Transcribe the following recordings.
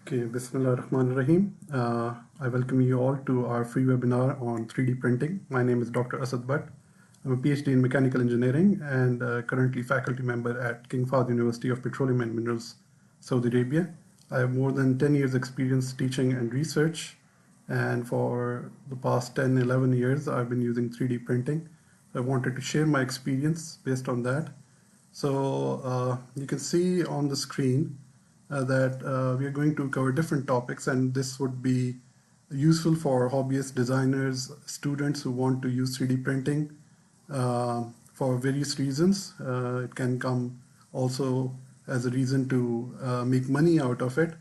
Okay, Bismillah Rahman Rahim. I welcome you all to our free webinar on 3D printing. My name is Dr. Asad Bhatt. I'm a PhD in mechanical engineering and currently faculty member at King Fahd University of Petroleum and Minerals, Saudi Arabia. I have more than 10 years experience teaching and research, and for the past 10, 11 years, I've been using 3D printing. I wanted to share my experience based on that. So you can see on the screen that we are going to cover different topics, and this would be useful for hobbyist designers, students who want to use 3D printing for various reasons. It can come also as a reason to make money out of it.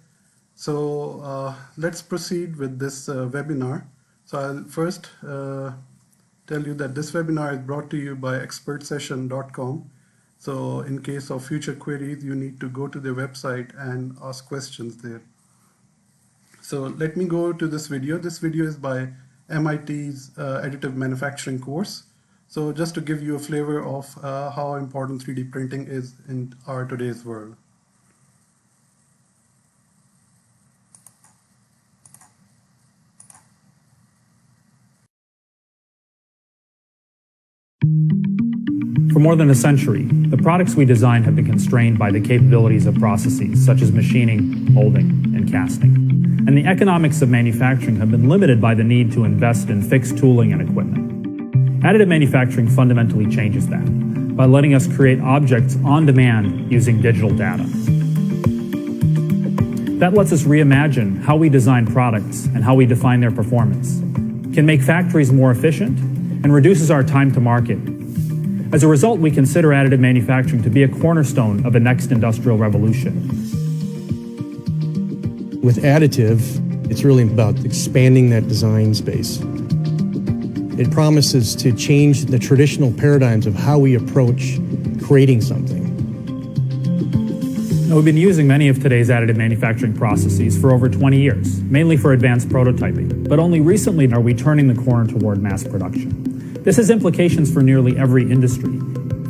So let's proceed with this webinar. So I'll first tell you that this webinar is brought to you by expertsession.com. So in case of future queries, you need to go to their website and ask questions there. So let me go to this video. This video is by MIT's Additive Manufacturing course. So just to give you a flavor of how important 3D printing is in our today's world. For more than a century, the products we design have been constrained by the capabilities of processes such as machining, molding, and casting. And the economics of manufacturing have been limited by the need to invest in fixed tooling and equipment. Additive manufacturing fundamentally changes that by letting us create objects on demand using digital data. That lets us reimagine how we design products and how we define their performance, can make factories more efficient, and reduces our time to market. As a result, we consider additive manufacturing to be a cornerstone of the next industrial revolution. With additive, it's really about expanding that design space. It promises to change the traditional paradigms of how we approach creating something. Now, we've been using many of today's additive manufacturing processes for over 20 years, mainly for advanced prototyping, but only recently are we turning the corner toward mass production. This has implications for nearly every industry,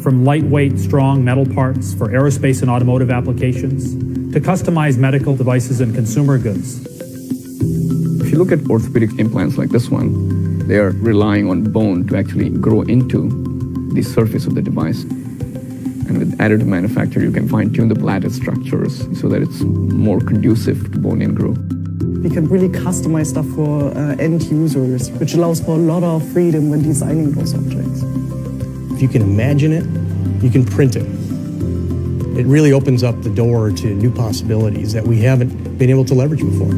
from lightweight, strong metal parts for aerospace and automotive applications, to customized medical devices and consumer goods. If you look at orthopedic implants like this one, they are relying on bone to actually grow into the surface of the device. And with additive manufacturing, you can fine-tune the lattice structures so that it's more conducive to bone-in growth. We can really customize stuff for end users, which allows for a lot of freedom when designing those objects. If you can imagine it, you can print it. It really opens up the door to new possibilities that we haven't been able to leverage before.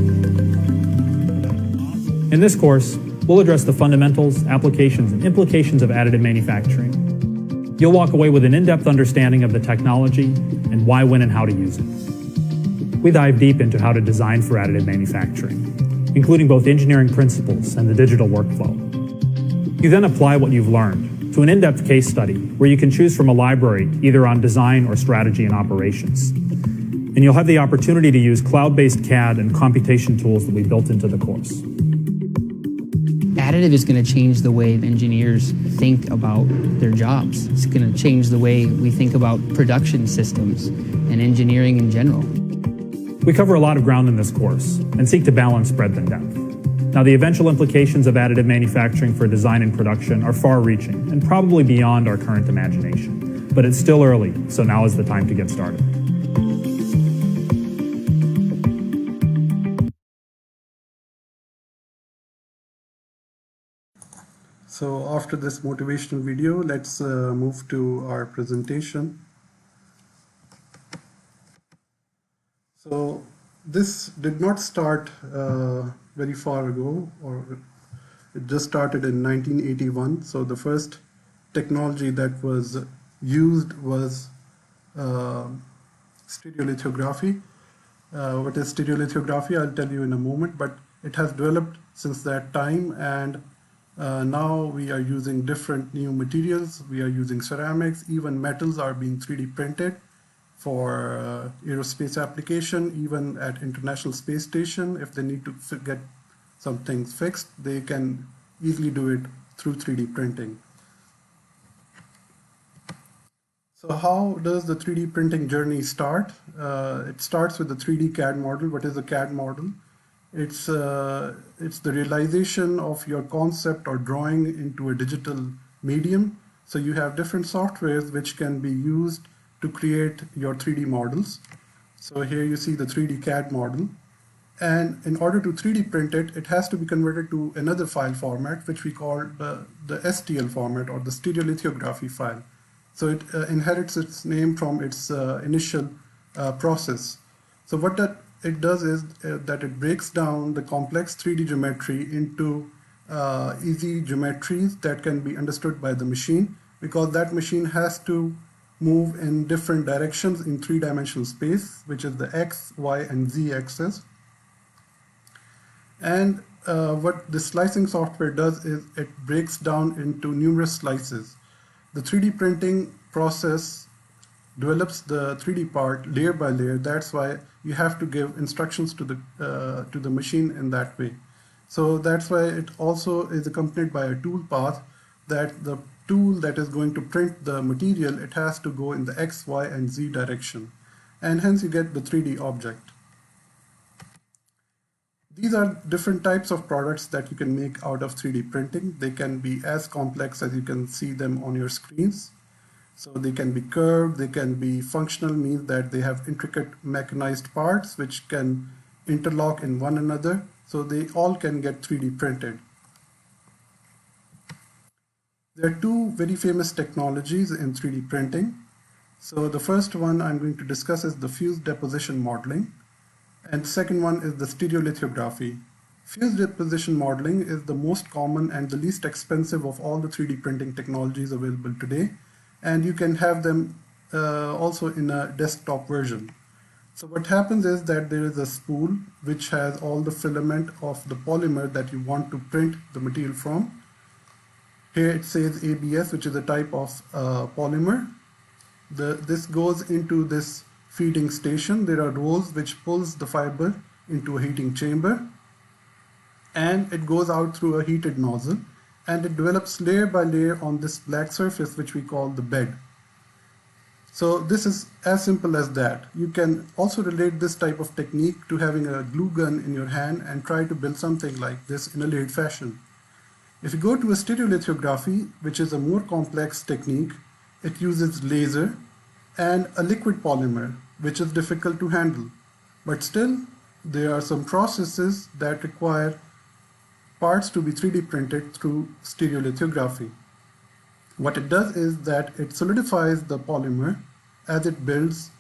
In this course, we'll address the fundamentals, applications, and implications of additive manufacturing. You'll walk away with an in-depth understanding of the technology and why, when, and how to use it. We dive deep into how to design for additive manufacturing, including both engineering principles and the digital workflow. You then apply what you've learned to an in-depth case study where you can choose from a library either on design or strategy and operations. And you'll have the opportunity to use cloud-based CAD and computation tools that we built into the course. Additive is going to change the way engineers think about their jobs. It's going to change the way we think about production systems and engineering in general. We cover a lot of ground in this course and seek to balance breadth and depth. Now, the eventual implications of additive manufacturing for design and production are far-reaching and probably beyond our current imagination. But it's still early, so now is the time to get started. So after this motivational video, let's move to our presentation. So this did not start very far ago, or it just started in 1981. So the first technology that was used was stereolithography. What is stereolithography? I'll tell you in a moment, but it has developed since that time, and now we are using different new materials. We are using ceramics, even metals are being 3D printed for aerospace application. Even at International Space Station, if they need to get some things fixed, they can easily do it through 3D printing. So how does the 3D printing journey start? It starts with the 3D CAD model. What is a CAD model? It's the realization of your concept or drawing into a digital medium. So you have different softwares which can be used to create your 3D models. So here you see the 3D CAD model. And in order to 3D print it, it has to be converted to another file format, which we call the STL format, or the stereolithography file. So it inherits its name from its initial process. So what it does is that it breaks down the complex 3D geometry into easy geometries that can be understood by the machine, because that machine has to move in different directions in three-dimensional space, which is the X, Y, and Z axis. And what the slicing software does is it breaks down into numerous slices. The 3D printing process develops the 3D part layer by layer. That's why you have to give instructions to the machine in that way. So that's why it also is accompanied by a tool path, that the tool that is going to print the material, it has to go in the X, Y, and Z direction. And hence you get the 3D object. These are different types of products that you can make out of 3D printing. They can be as complex as you can see them on your screens. So they can be curved, they can be functional, means that they have intricate mechanized parts which can interlock in one another. So they all can get 3D printed. There are two very famous technologies in 3D printing. So the first one I'm going to discuss is the fused deposition modeling. And the second one is the stereolithography. Fused deposition modeling is the most common and the least expensive of all the 3D printing technologies available today. And you can have them also in a desktop version. So what happens is that there is a spool which has all the filament of the polymer that you want to print the material from. Here it says ABS, which is a type of polymer. This goes into this feeding station. There are rolls which pulls the fiber into a heating chamber, and it goes out through a heated nozzle, and it develops layer by layer on this black surface which we call the bed. So this is as simple as that. You can also relate this type of technique to having a glue gun in your hand and try to build something like this in a layered fashion. If you go to a stereolithography, which is a more complex technique, it uses laser and a liquid polymer, which is difficult to handle. But still, there are some processes that require parts to be 3D printed through stereolithography. What it does is that it solidifies the polymer as it builds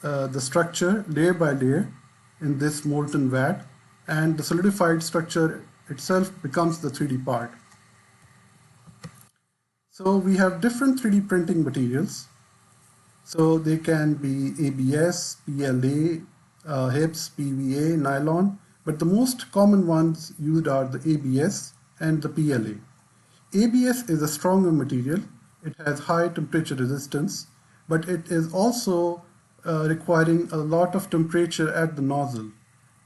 the structure layer by layer in this molten vat, and the solidified structure itself becomes the 3D part. So we have different 3D printing materials. So they can be ABS, PLA, HIPS, PVA, nylon, but the most common ones used are the ABS and the PLA. ABS is a stronger material. It has high temperature resistance, but it is also requiring a lot of temperature at the nozzle.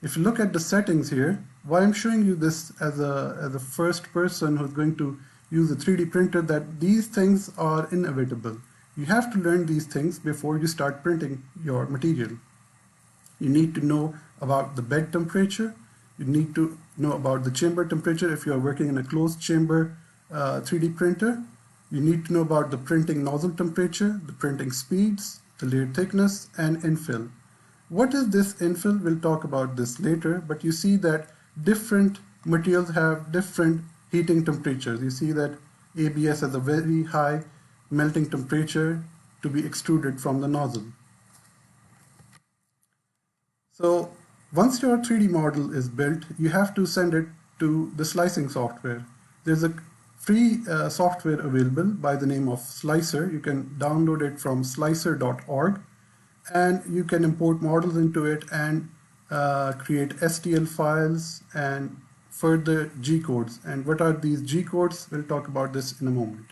If you look at the settings here, why I'm showing you this as a first person who's going to use a 3D printer, that these things are inevitable. You have to learn these things before you start printing your material. You need to know about the bed temperature. You need to know about the chamber temperature if you are working in a closed chamber 3D printer. You need to know about the printing nozzle temperature, the printing speeds, the layer thickness, and infill. What is this infill? We'll talk about this later, but you see that different materials have different heating temperatures. You see that ABS has a very high melting temperature to be extruded from the nozzle. So once your 3D model is built, you have to send it to the slicing software. There's a free software available by the name of Slicer. You can download it from slicer.org, and you can import models into it and create STL files and further G codes. And what are these G codes? We'll talk about this in a moment.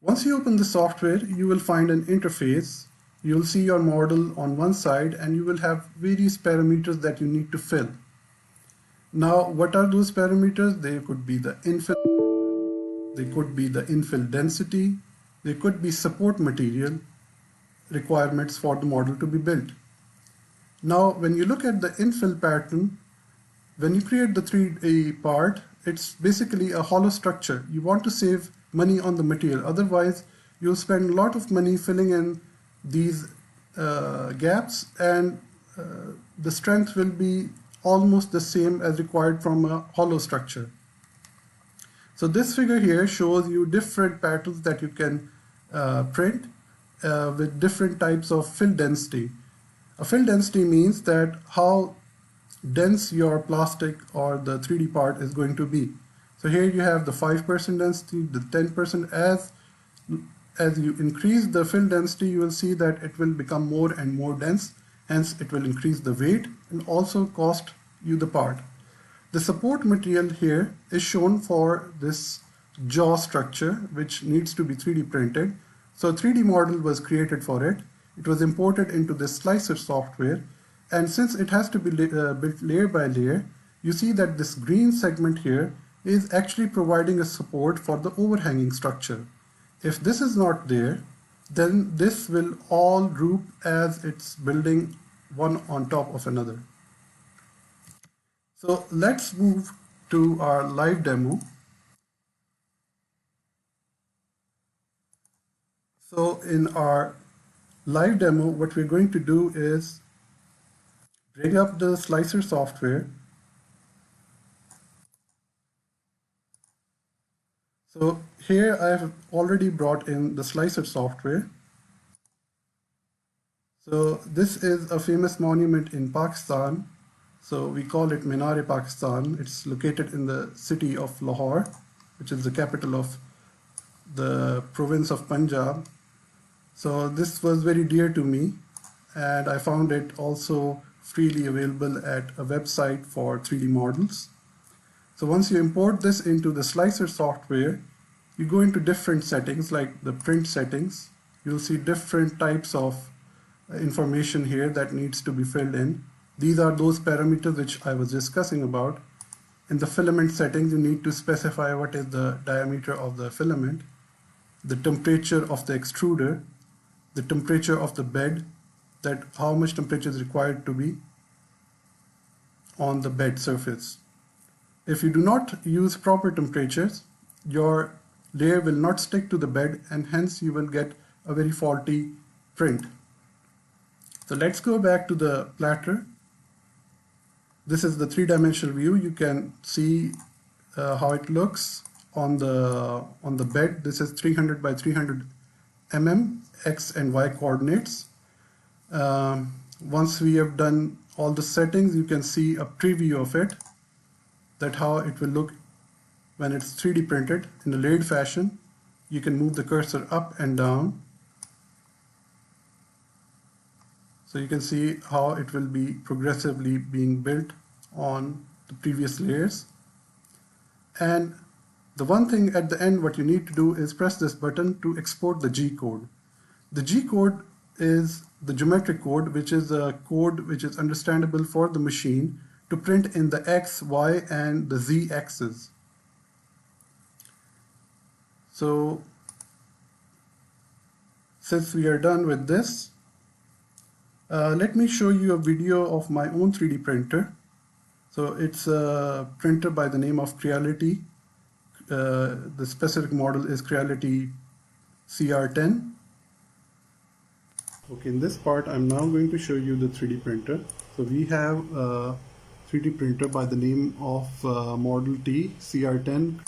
Once you open the software, you will find an interface. You'll see your model on one side, and you will have various parameters that you need to fill. Now, what are those parameters? They could be the infill, they could be the infill density, there could be support material requirements for the model to be built. Now, when you look at the infill pattern, when you create the 3D part, it's basically a hollow structure. You want to save money on the material. Otherwise, you'll spend a lot of money filling in these gaps, and the strength will be almost the same as required from a hollow structure. So this figure here shows you different patterns that you can print with different types of fill density. A fill density means that how dense your plastic or the 3D part is going to be. So here you have the 5% density, the 10%. As you increase the fill density, you will see that it will become more and more dense. Hence, it will increase the weight and also cost you the part. The support material here is shown for this jaw structure, which needs to be 3D printed. So a 3D model was created for it. It was imported into this slicer software. And since it has to be built layer by layer, you see that this green segment here is actually providing a support for the overhanging structure. If this is not there, then this will all group as it's building one on top of another. So let's move to our live demo. So in our live demo, what we're going to do is bring up the slicer software. So here I have already brought in the slicer software. So this is a famous monument in Pakistan. So we call it Minar-e-Pakistan. It's located in the city of Lahore, which is the capital of the province of Punjab. So this was very dear to me, and I found it also freely available at a website for 3D models. So once you import this into the slicer software, you go into different settings like the print settings. You'll see different types of information here that needs to be filled in. These are those parameters which I was discussing about. In the filament settings, you need to specify what is the diameter of the filament, the temperature of the extruder, the temperature of the bed, that how much temperature is required to be on the bed surface. If you do not use proper temperatures, your layer will not stick to the bed, and hence you will get a very faulty print. So let's go back to the platter. This is the three-dimensional view. You can see how it looks on the bed. This is 300 by 300 mm X and Y coordinates. Once we have done all the settings, you can see a preview of it, that how it will look when it's 3D printed in a layered fashion. You can move the cursor up and down. So you can see how it will be progressively being built on the previous layers. And the one thing at the end, what you need to do is press this button to export the G code. The G code is the geometric code, which is a code which is understandable for the machine to print in the X, Y, and the Z axis. So since we are done with this, let me show you a video of my own 3D printer. So it's a printer by the name of Creality. The specific model is Creality CR10. Okay, in this part I'm now going to show you the 3D printer. So we have a 3D printer by the name of Model T CR10.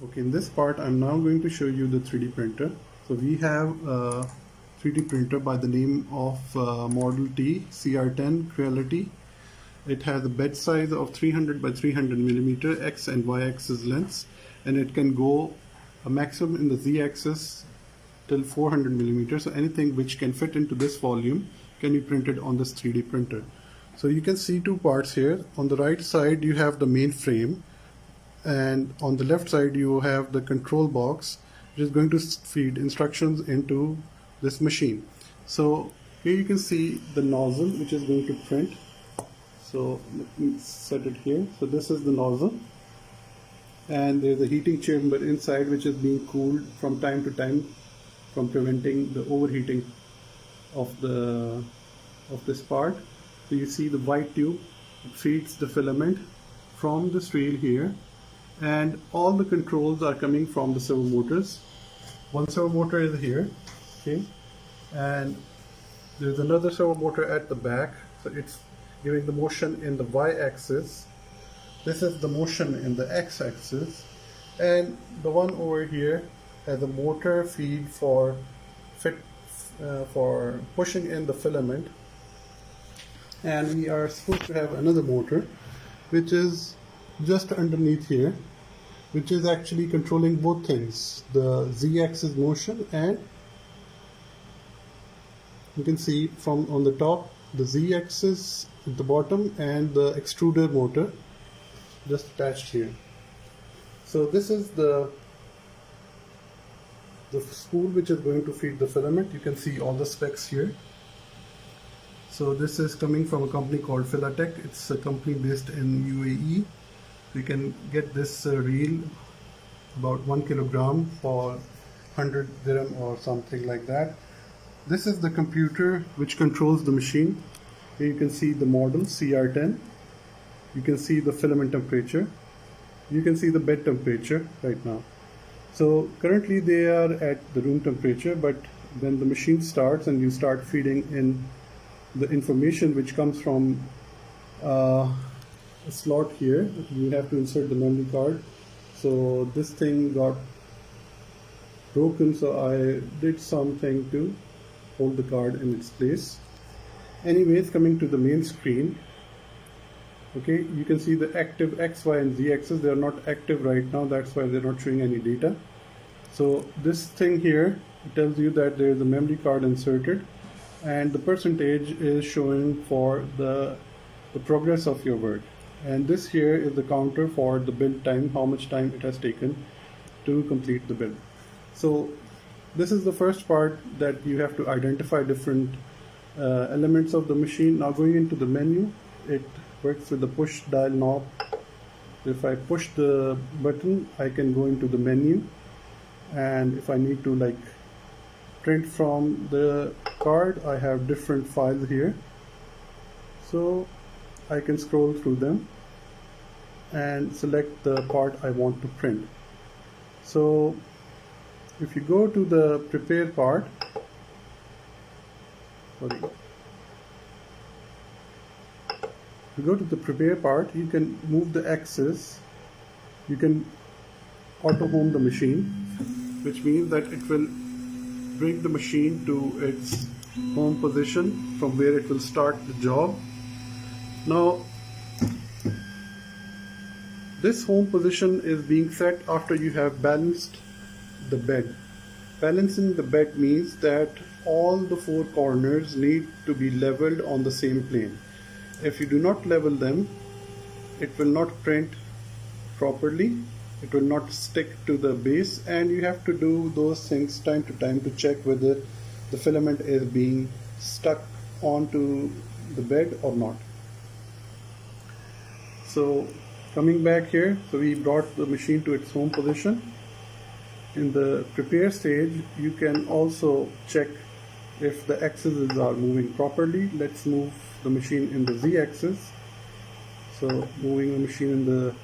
Okay, in this part I'm now going to show you the 3D printer. So we have a 3D printer by the name of Model T CR10 Creality. It has a bed size of 300 by 300 millimeter X and Y axis lengths, and it can go a maximum in the Z axis till 400 millimeters. So anything which can fit into this volume can be printed on this 3D printer. So you can see two parts here. On the right side you have the main frame, and on the left side you have the control box, which is going to feed instructions into this machine. So here you can see the nozzle which is going to print. So let me set it here. So this is the nozzle, and there's a heating chamber inside which is being cooled from time to time from preventing the overheating of this part. So you see the white tube feeds the filament from this rail here, and all the controls are coming from the servo motors. One servo motor is here, okay, and there's another servo motor at the back, so it's giving the motion in the y-axis. This is the motion in the x-axis, and the one over here has a motor feed for pushing in the filament. And we are supposed to have another motor which is just underneath here, which is actually controlling both things, the z-axis motion, and you can see from on the top the z-axis at the bottom and the extruder motor just attached here. So this is the spool which is going to feed the filament. You can see all the specs here. So this is coming from a company called Filatech. It's a company based in UAE. You can get this reel about 1 kilogram for 100 dirham or something like that. This is the computer which controls the machine. Here you can see the model CR10. You can see the filament temperature. You can see the bed temperature right now. So currently they are at the room temperature, but when the machine starts and you start feeding in the information which comes from a slot here, you have to insert the memory card. So this thing got broken, so I did something to hold the card in its place. Anyways, coming to the main screen, okay, you can see the active X, Y and Z axis. They are not active right now, that's why they're not showing any data. So this thing here tells you that there is a memory card inserted, and the percentage is showing for the progress of your work. And this here is the counter for the build time, how much time it has taken to complete the build. So this is the first part, that you have to identify different elements of the machine. Now going into the menu, it works with the push dial knob. If I push the button, I can go into the menu, and if I need to like print from the card, I have different files here, so I can scroll through them and select the part I want to print. So if you go to the prepare part, if you go to the prepare part, you can move the axis, you can auto home the machine, which means that it will bring the machine to its home position from where it will start the job. Now this home position is being set after you have balanced the bed. Balancing the bed means that all the four corners need to be leveled on the same plane. If you do not level them, it will not print properly, it will not stick to the base, and you have to do those things time to time to check whether the filament is being stuck onto the bed or not. So coming back here, so we brought the machine to its home position. In the prepare stage, you can also check if the axes are moving properly. Let's move the machine in the Z axis. So moving the machine in the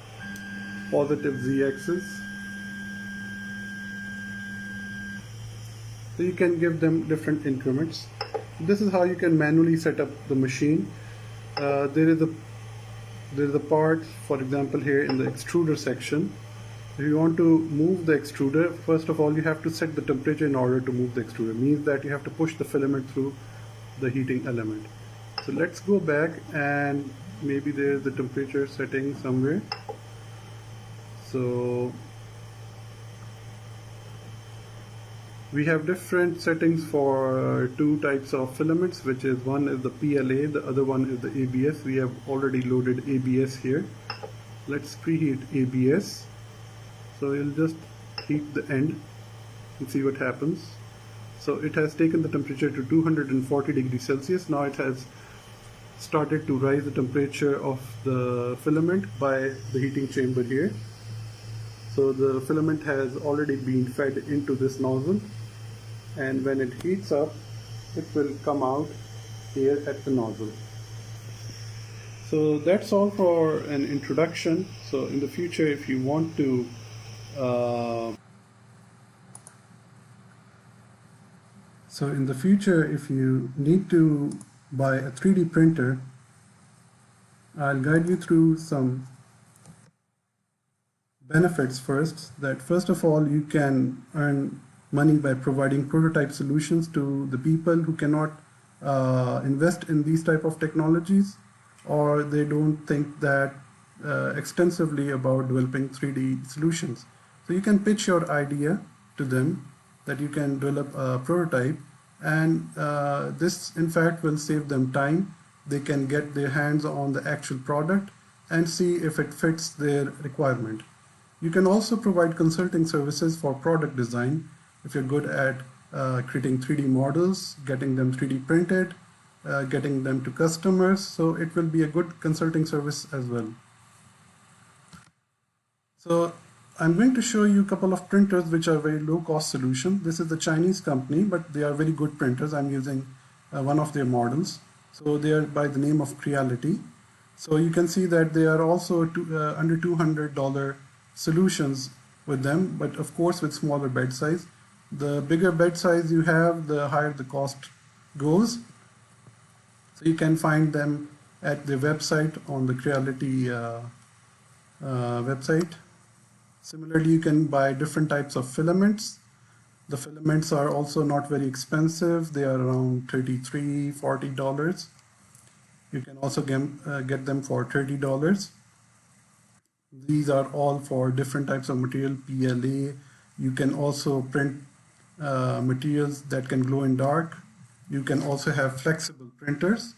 positive Z axis. So you can give them different increments. This is how you can manually set up the machine. There is a part, for example, here in the extruder section. If you want to move the extruder, first of all you have to set the temperature in order to move the extruder. Means that you have to push the filament through the heating element. So let's go back, and maybe there is the temperature setting somewhere. So we have different settings for two types of filaments, which is one is the PLA, the other one is the ABS. We have already loaded ABS here. Let's preheat ABS. So we'll just heat the end and see what happens. So it has taken the temperature to 240 degrees Celsius. Now it has started to rise the temperature of the filament by the heating chamber here. So the filament has already been fed into this nozzle. and when it heats up, it will come out here at the nozzle. So that's all for an introduction. So in the future, if you want to if you need to buy a 3D printer, I'll guide you through some benefits first. That first of all, you can earn money by providing prototype solutions to the people who cannot invest in these type of technologies, or they don't think that extensively about developing 3D solutions. So you can pitch your idea to them that you can develop a prototype, and this in fact will save them time. They can get their hands on the actual product and see if it fits their requirement. You can also provide consulting services for product design if you're good at creating 3D models, getting them 3D printed, getting them to customers. So it will be a good consulting service as well. So I'm going to show you a couple of printers which are very low cost solution. This is a Chinese company, but they are very good printers. I'm using one of their models. So they are by the name of Creality. So you can see that they are also under $200 solutions with them, but of course with smaller bed size. The bigger bed size you have, the higher the cost goes. So you can find them at the website on the Creality website. Similarly, you can buy different types of filaments. The filaments are also not very expensive. They are around $33, $40. You can also get them for $30. These are all for different types of material, PLA. You can also print materials that can glow in dark. You can also have flexible printers,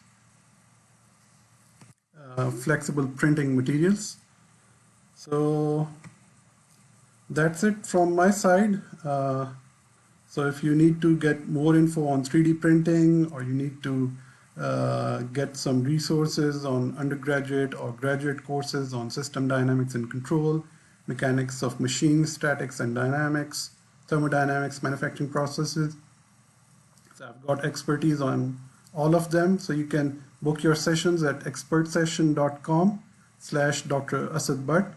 flexible printing materials. So that's it from my side. So if you need to get more info on 3D printing, or you need to get some resources on undergraduate or graduate courses on system dynamics and control, mechanics of machines, statics and dynamics, thermodynamics, manufacturing processes. So I've got expertise on all of them. So you can book your sessions at expertsession.com/Dr. Asad Bhatt.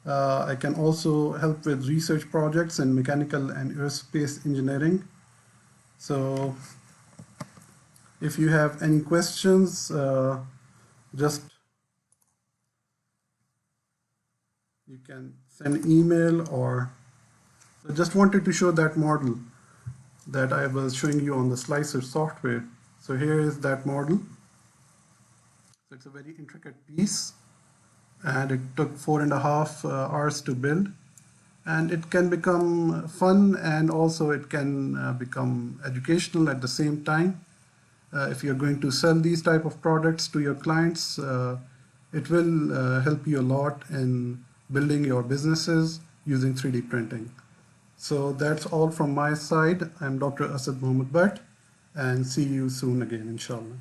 I can also help with research projects in mechanical and aerospace engineering. So if you have any questions, you can send email, or so just wanted to show that model that I was showing you on the slicer software. So here is that model. So it's a very intricate piece, and it took 4.5 hours to build, and it can become fun, and also it can become educational at the same time. If you're going to sell these type of products to your clients, it will help you a lot in building your businesses using 3D printing. So that's all from my side. I'm Dr. Asad Mohammed Bhatt, and see you soon again, inshallah.